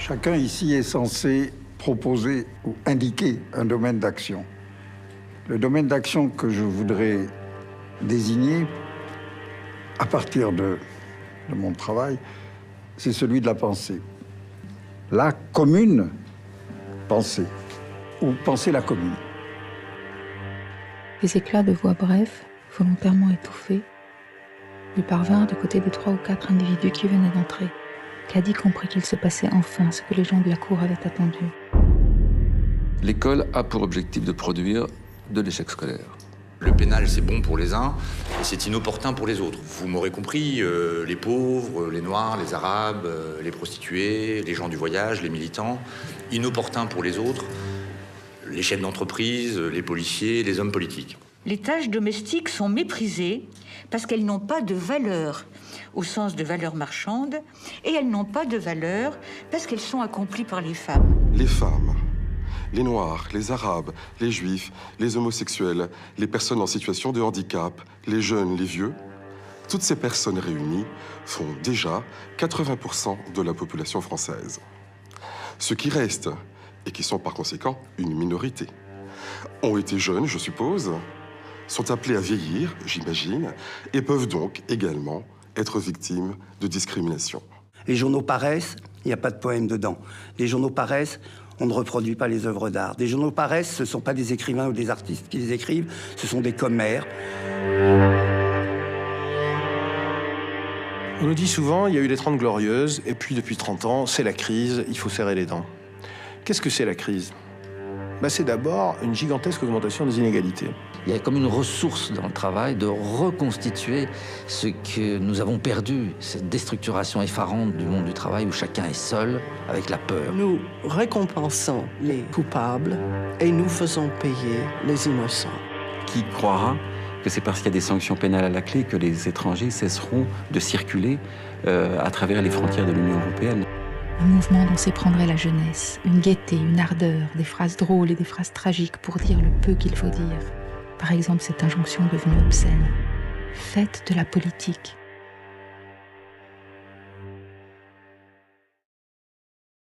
Chacun ici est censé proposer ou indiquer un domaine d'action. Le domaine d'action que je voudrais désigner, à partir de mon travail, c'est celui de la pensée. La commune pensée, ou penser la commune. Les éclairs de voix brefs, volontairement étouffés, lui parvinrent de côté des 3 ou 4 individus qui venaient d'entrer. Caddy comprit qu'il se passait enfin ce que les gens de la cour avaient attendu. L'école a pour objectif de produire de l'échec scolaire. Le pénal, c'est bon pour les uns et c'est inopportun pour les autres. Vous m'aurez compris, les pauvres, les noirs, les arabes, les prostituées, les gens du voyage, les militants. Inopportun pour les autres, les chefs d'entreprise, les policiers, les hommes politiques. Les tâches domestiques sont méprisées parce qu'elles n'ont pas de valeur, au sens de valeur marchande, et elles n'ont pas de valeur parce qu'elles sont accomplies par les femmes. Les femmes, les Noirs, les Arabes, les Juifs, les homosexuels, les personnes en situation de handicap, les jeunes, les vieux, toutes ces personnes réunies font déjà 80% de la population française. Ceux qui restent, et qui sont par conséquent une minorité, ont été jeunes, je suppose, sont appelés à vieillir, j'imagine, et peuvent donc également être victimes de discrimination. Les journaux paraissent, il n'y a pas de poème dedans. Les journaux paraissent, on ne reproduit pas les œuvres d'art. Des journaux paraissent, ce ne sont pas des écrivains ou des artistes qui les écrivent, ce sont des commères. On nous dit souvent, il y a eu les 30 glorieuses, et puis depuis 30 ans, c'est la crise, il faut serrer les dents. Qu'est-ce que c'est la crise ? C'est d'abord une gigantesque augmentation des inégalités. Il y a comme une ressource dans le travail de reconstituer ce que nous avons perdu, cette déstructuration effarante du monde du travail où chacun est seul avec la peur. Nous récompensons les coupables et nous faisons payer les innocents. Qui croira que c'est parce qu'il y a des sanctions pénales à la clé que les étrangers cesseront de circuler à travers les frontières de l'Union européenne? Un mouvement dont s'éprendrait la jeunesse, une gaieté, une ardeur, des phrases drôles et des phrases tragiques pour dire le peu qu'il faut dire. Par exemple, cette injonction devenue obscène. Faites de la politique.